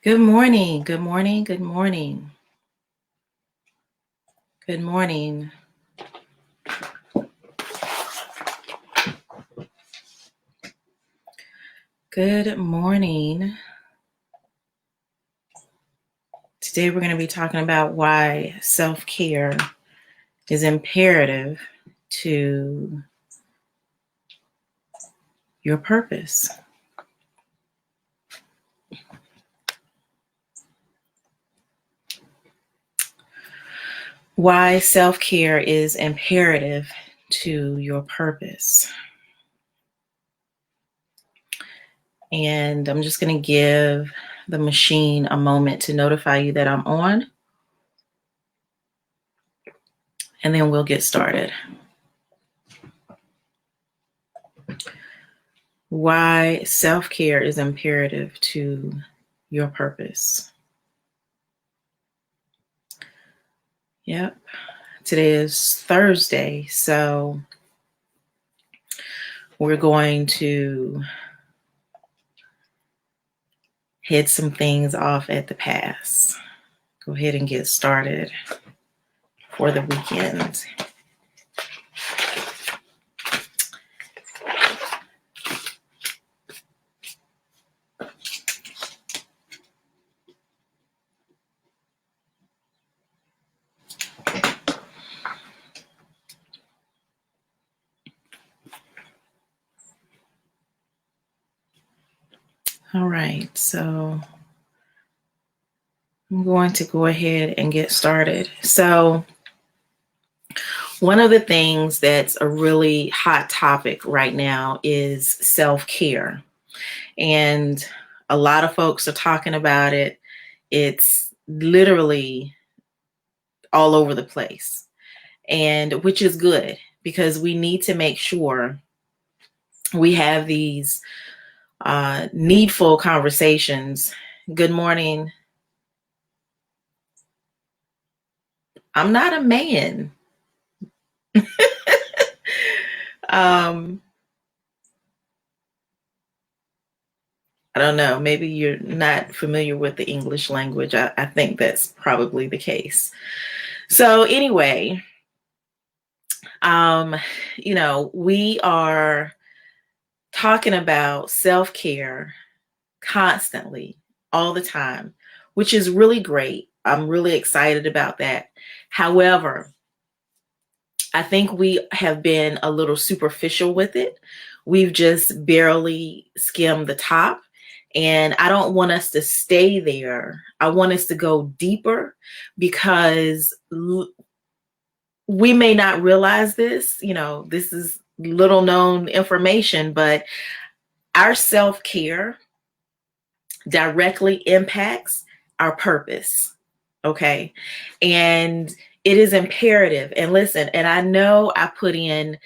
Good morning, good morning, good morning. Good morning. Good morning. Today we're going to be talking about why self-care is imperative to your purpose. Why self-care is imperative to your purpose. And I'm just going to give the machine a moment to notify you that I'm on. And then we'll get started. Why self-care is imperative to your purpose. Yep. Today is Thursday, so we're going to head some things off at the pass. Go ahead and get started for the weekend. All right, so I'm going to go ahead and get started. So one of the things that's a really hot topic right now is self-care. And a lot of folks are talking about it. It's literally all over the place, and which is good because we need to make sure we have these needful conversations. Good morning. I'm not a man. I don't know, maybe you're not familiar with the English language. I think that's probably the case. So anyway, we are talking about self-care constantly, all the time, which is really great. I'm really excited about that. However, I think we have been a little superficial with it. We've just barely skimmed the top. And I don't want us to stay there. I want us to go deeper because we may not realize this. This is little known information, but our self-care directly impacts our purpose. Okay. And it is imperative. And listen, and I know I put in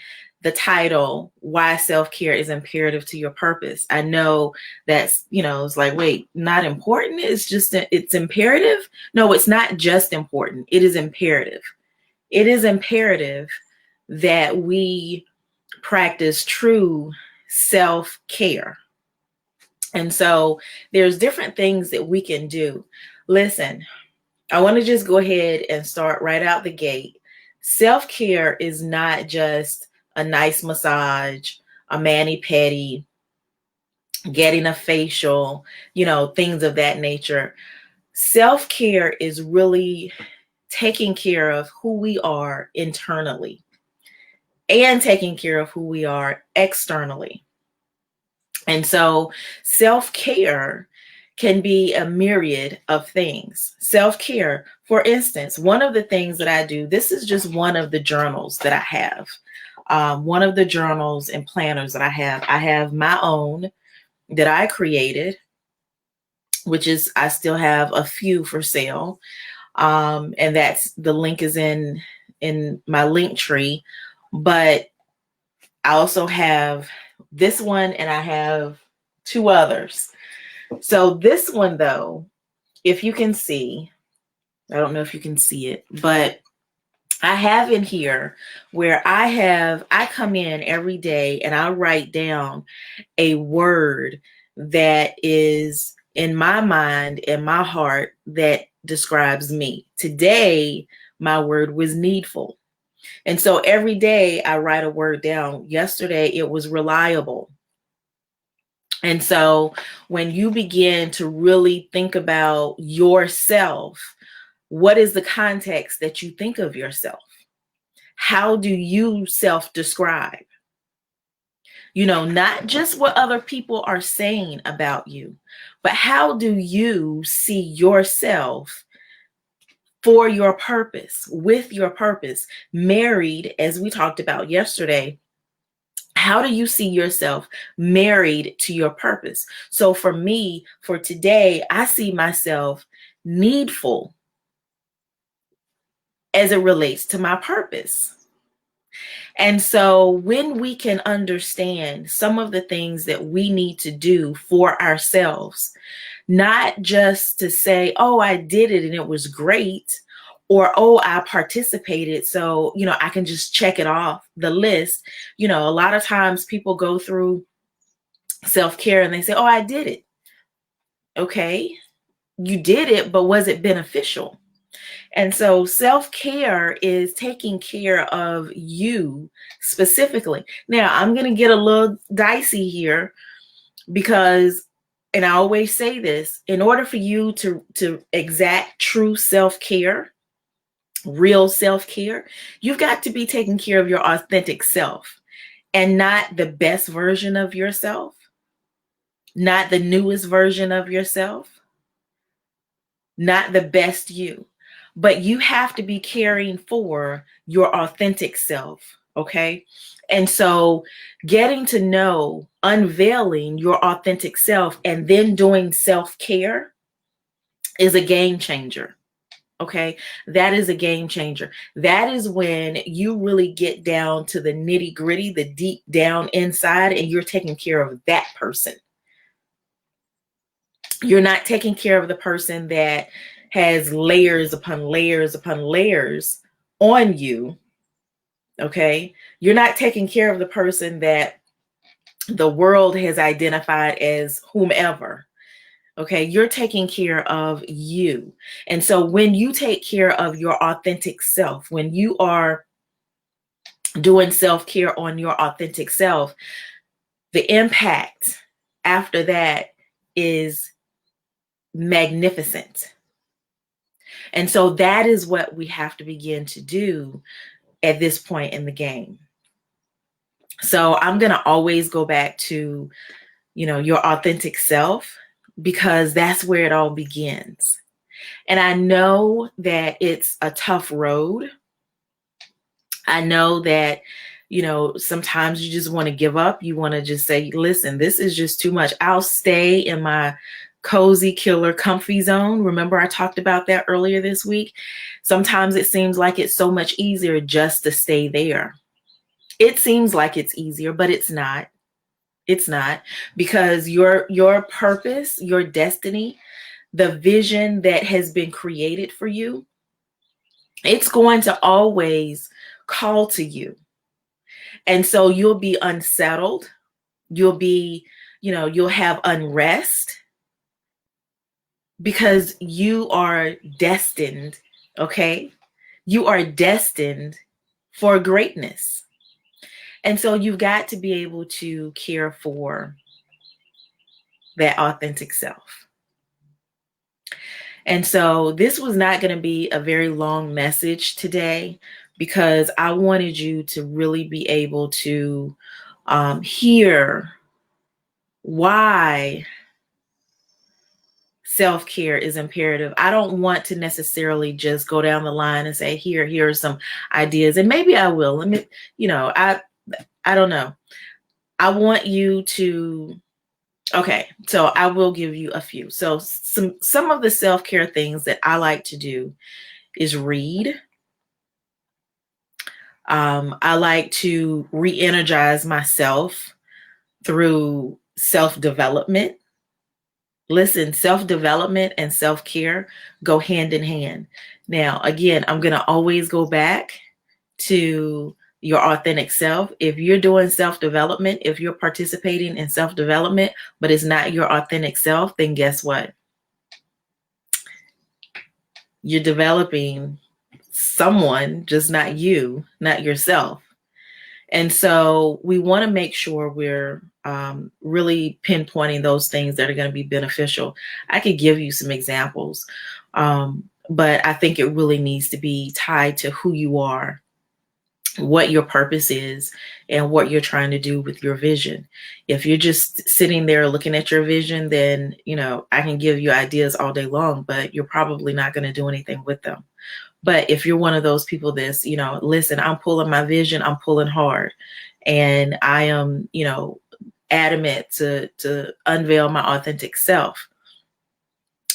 the title, why self-care is imperative to your purpose. I know that's, it's like, wait, not important. It's imperative. No, it's not just important. It is imperative. It is imperative that we practice true self-care. And so there's different things that we can do. Listen, I want to just go ahead and start right out the gate. Self-care is not just a nice massage, a mani-pedi, getting a facial, things of that nature. Self-care is really taking care of who we are internally and taking care of who we are externally. And so self-care can be a myriad of things. Self-care, for instance, one of the things that I do, this is just one of the journals that I have. One of the journals and planners that I have my own that I created, which is, I still have a few for sale. And that's, the link is in my link tree, but I also have this one and I have two others. So this one though, if you can see, I don't know if you can see it, but I have in here where I come in every day and I write down a word that is in my mind and my heart that describes me. Today, my word was needful. And so every day I write a word down. Yesterday, it was reliable. And so when you begin to really think about yourself, what is the context that you think of yourself? How do you self-describe? Not just what other people are saying about you, but how do you see yourself for your purpose, with your purpose, married, as we talked about yesterday? How do you see yourself married to your purpose? So for me, for today, I see myself needful as it relates to my purpose. And so when we can understand some of the things that we need to do for ourselves, not just to say, oh, I did it and it was great, or, oh, I participated, so, I can just check it off the list. A lot of times people go through self-care and they say, oh, I did it. Okay, you did it, but was it beneficial? And so self-care is taking care of you specifically. Now, I'm going to get a little dicey here because, and I always say this, in order for you to exact true self-care, real self-care, you've got to be taking care of your authentic self and not the best version of yourself, not the newest version of yourself, not the best you, but you have to be caring for your authentic self. Okay. And so getting to know, unveiling your authentic self and then doing self-care is a game changer. Okay, that is a game changer. That is when you really get down to the nitty gritty, the deep down inside, and you're taking care of that person. You're not taking care of the person that has layers upon layers upon layers on you. Okay, you're not taking care of the person that the world has identified as whomever. Okay, you're taking care of you. And so when you take care of your authentic self, when you are doing self-care on your authentic self, the impact after that is magnificent. And so that is what we have to begin to do at this point in the game. So I'm going to always go back to, your authentic self, because that's where it all begins. And I know that it's a tough road. I know that, sometimes you just want to give up. You want to just say, listen, this is just too much. I'll stay in my cozy killer comfy zone. Remember, I talked about that earlier this week. Sometimes it seems like it's so much easier just to stay there. It seems like it's easier, but it's not. It's not, because your purpose, your destiny, the vision that has been created for you, it's going to always call to you. And so you'll be unsettled. You'll be, you'll have unrest because you are destined, okay? You are destined for greatness. And so you've got to be able to care for that authentic self. And so this was not going to be a very long message today, because I wanted you to really be able to hear why self-care is imperative. I don't want to necessarily just go down the line and say, here are some ideas. And maybe I will. Let me, I don't know. I want you to, okay, so I will give you a few. So some of the self-care things that I like to do is read. I like to re-energize myself through self-development. Listen, self-development and self-care go hand in hand. Now, again, I'm going to always go back to your authentic self. If you're doing self-development, if you're participating in self-development, but it's not your authentic self, then guess what? You're developing someone, just not you, not yourself. And so we want to make sure we're really pinpointing those things that are going to be beneficial. I could give you some examples, but I think it really needs to be tied to who you are, what your purpose is, and what you're trying to do with your vision. If you're just sitting there looking at your vision, then, I can give you ideas all day long, but you're probably not going to do anything with them. But if you're one of those people that's, listen, I'm pulling my vision, I'm pulling hard, and I am, adamant to unveil my authentic self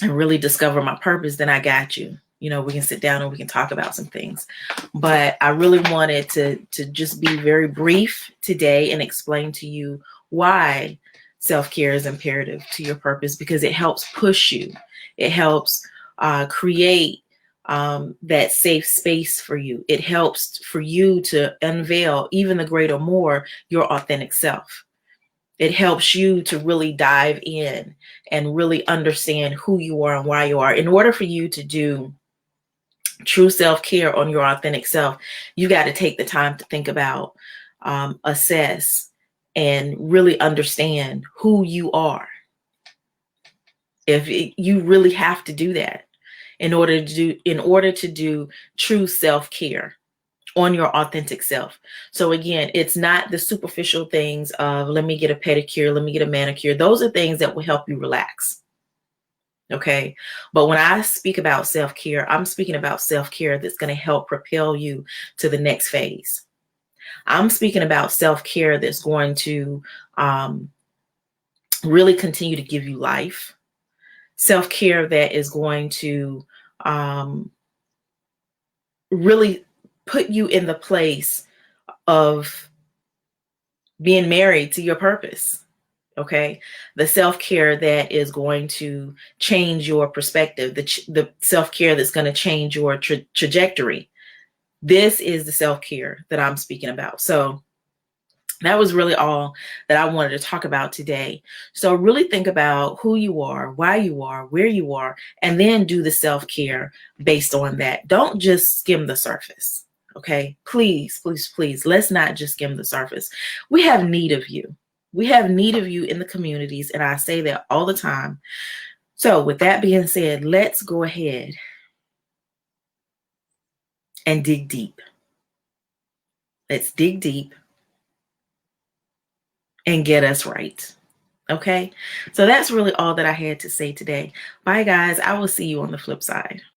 and really discover my purpose, then I got you. We can sit down and we can talk about some things. But I really wanted to just be very brief today and explain to you why self-care is imperative to your purpose, because it helps push you. It helps create that safe space for you. It helps for you to unveil even the greater more your authentic self. It helps you to really dive in and really understand who you are and why you are. In order for you to do true self-care on your authentic self, you got to take the time to think about, assess, and really understand who you are. You really have to do that in order to do true self-care on your authentic self. So again, it's not the superficial things of let me get a pedicure, let me get a manicure. Those are things that will help you relax. Okay. But when I speak about self-care, I'm speaking about self-care that's going to help propel you to the next phase. I'm speaking about self-care that's going to really continue to give you life. Self-care that is going to really put you in the place of being married to your purpose. Okay. The self-care that is going to change your perspective, the self-care that's going to change your trajectory. This is the self-care that I'm speaking about. So that was really all that I wanted to talk about today. So really think about who you are, why you are, where you are, and then do the self-care based on that. Don't just skim the surface. Okay. Please, please, please. Let's not just skim the surface. We have need of you. We have need of you in the communities. And I say that all the time. So with that being said, let's go ahead and dig deep. Let's dig deep and get us right. Okay. So that's really all that I had to say today. Bye guys. I will see you on the flip side.